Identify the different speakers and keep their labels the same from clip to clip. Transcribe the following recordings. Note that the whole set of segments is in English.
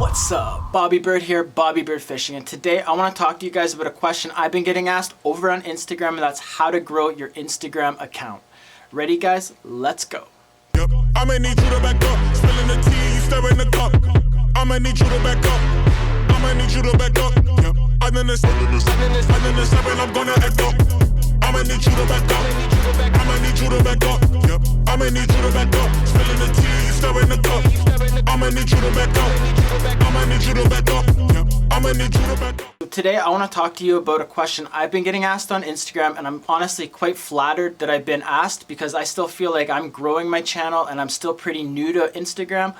Speaker 1: What's up? Bobby Bird here, Bobby Bird Fishing, and today I want to talk to you guys about a question I've been getting asked over on Instagram, and that's how to grow your Instagram account. Ready guys? Let's go.
Speaker 2: Yep. I'ma need you to back up. Spilling the tea, you stirring the cup. I'ma need you to back up. I'ma need you to back up. Yep. I'm in the seven, I'm gonna act up. I'ma need you to back up. I'ma need you to back up. Yep. I'ma need you to back up. Spilling the tea, you stirring the cup. I'ma need you to back up. I'ma need you to back up. Yep. I'ma need you to back up.
Speaker 1: Today I want to talk to you about a question I've been getting asked on Instagram, and I'm honestly quite flattered that I've been asked because I still feel like I'm growing my channel and I'm still pretty new to Instagram,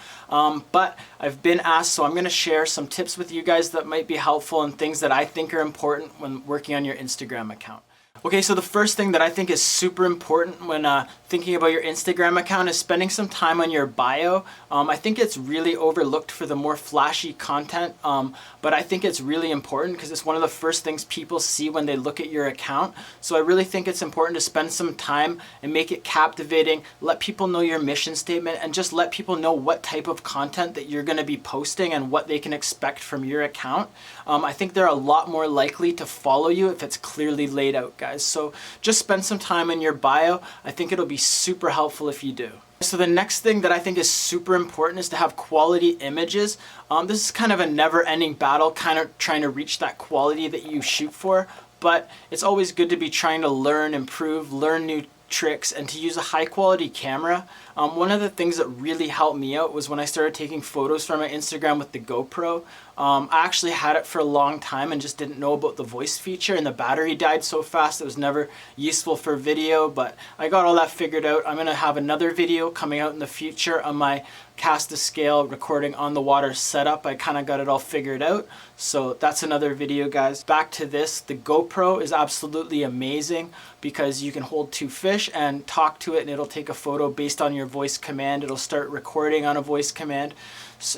Speaker 1: but I've been asked, so I'm going to share some tips with you guys that might be helpful and things that I think are important when working on your Instagram account. Okay, so the first thing that I think is super important when thinking about your Instagram account is spending some time on your bio. I think it's really overlooked for the more flashy content, but I think it's really important because it's one of the first things people see when they look at your account. So I really think it's important to spend some time and make it captivating, let people know your mission statement, and just let people know what type of content that you're going to be posting and what they can expect from your account. I think they're a lot more likely to follow you if it's clearly laid out, guys. So just spend some time in your bio. I think it'll be super helpful if you do. So the next thing that I think is super important is to have quality images. This is kind of a never-ending battle, kind of trying to reach that quality that you shoot for, but it's always good to be trying to learn, improve, learn new tricks, and to use a high quality camera. One of the things that really helped me out was when I started taking photos from my Instagram with the GoPro. I actually had it for a long time and just didn't know about the voice feature, and the battery died so fast it was never useful for video, but I got all that figured out. I'm going to have another video coming out in the future on my cast to scale recording on the water setup. I kind of got it all figured out, so that's another video, guys. Back to this, the GoPro is absolutely amazing because you can hold two fish and talk to it and it'll take a photo based on your voice command. It'll start recording on a voice command.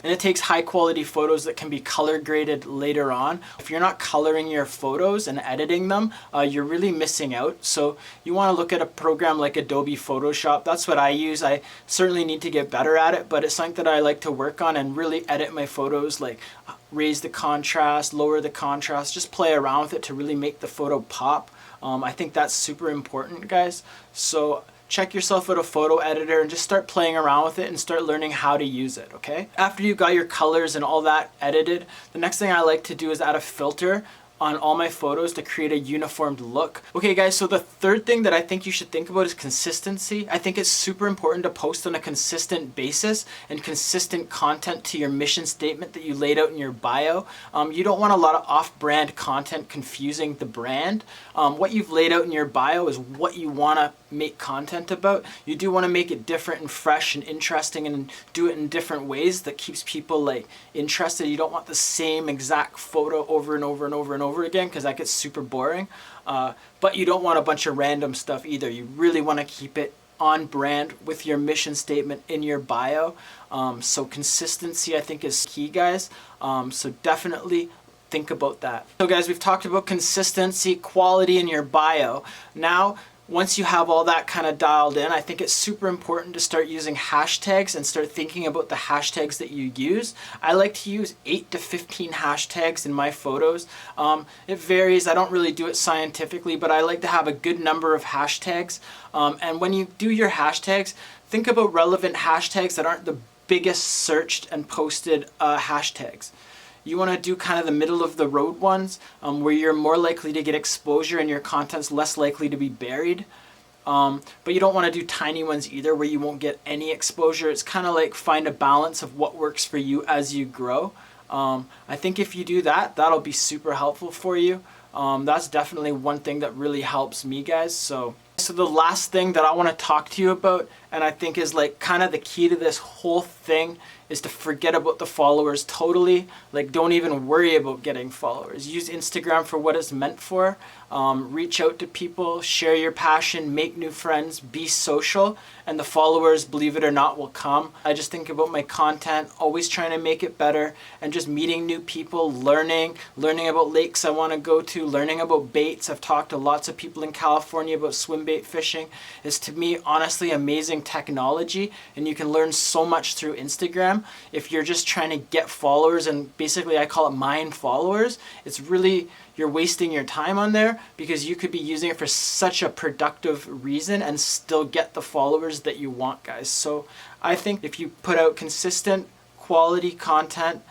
Speaker 1: And it takes high quality photos that can be color graded later on. If you're not coloring your photos and editing them, you're really missing out. So you want to look at a program like Adobe Photoshop. That's what I use. I certainly need to get better at it, but it's something that I like to work on and really edit my photos, like raise the contrast, lower the contrast, just play around with it to really make the photo pop. I think that's super important, guys. So check yourself out a photo editor and just start playing around with it and start learning how to use it, okay? After you got your colors and all that edited, the next thing I like to do is add a filter on all my photos to create a uniformed look. Okay guys, so the third thing that I think you should think about is consistency. I think it's super important to post on a consistent basis and consistent content to your mission statement that you laid out in your bio. You don't want a lot of off-brand content confusing the brand. What you've laid out in your bio is what you want to make content about. You do want to make it different and fresh and interesting and do it in different ways that keeps people like interested. You don't want the same exact photo over and over and over and over again because that gets super boring. But you don't want a bunch of random stuff either. You really want to keep it on brand with your mission statement in your bio. So consistency I think is key, guys. So definitely think about that. So guys, we've talked about consistency, quality in your bio. Now, once you have all that kind of dialed in, I think it's super important to start using hashtags and start thinking about the hashtags that you use. I like to use 8 to 15 hashtags in my photos. It varies. I don't really do it scientifically, but I like to have a good number of hashtags. And when you do your hashtags, think about relevant hashtags that aren't the biggest searched and posted hashtags. You want to do kind of the middle of the road ones where you're more likely to get exposure and your content's less likely to be buried. But you don't want to do tiny ones either where you won't get any exposure. It's kind of like find a balance of what works for you as you grow. I think if you do that, that'll be super helpful for you. That's definitely one thing that really helps me, guys. So the last thing that I want to talk to you about, and I think is like kind of the key to this whole thing, is to forget about the followers totally. Like, don't even worry about getting followers. Use Instagram for what it's meant for. Reach out to people, share your passion, make new friends, be social, and the followers, believe it or not, will come. I just think about my content, always trying to make it better, and just meeting new people, learning about lakes I want to go to, learning about baits. I've talked to lots of people in California about swim bait fishing. It's, to me, honestly amazing using technology, and you can learn so much through Instagram. If you're just trying to get followers, and basically I call it mine followers, it's really, you're wasting your time on there, because you could be using it for such a productive reason and still get the followers that you want, guys. So I think if you put out consistent quality content,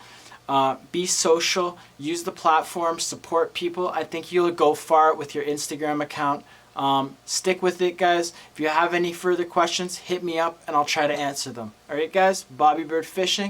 Speaker 1: be social, use the platform, support people, I think you'll go far with your Instagram account. Stick with it, guys. If you have any further questions, hit me up and I'll try to answer them. Alright guys, Bobby Bird Fishing.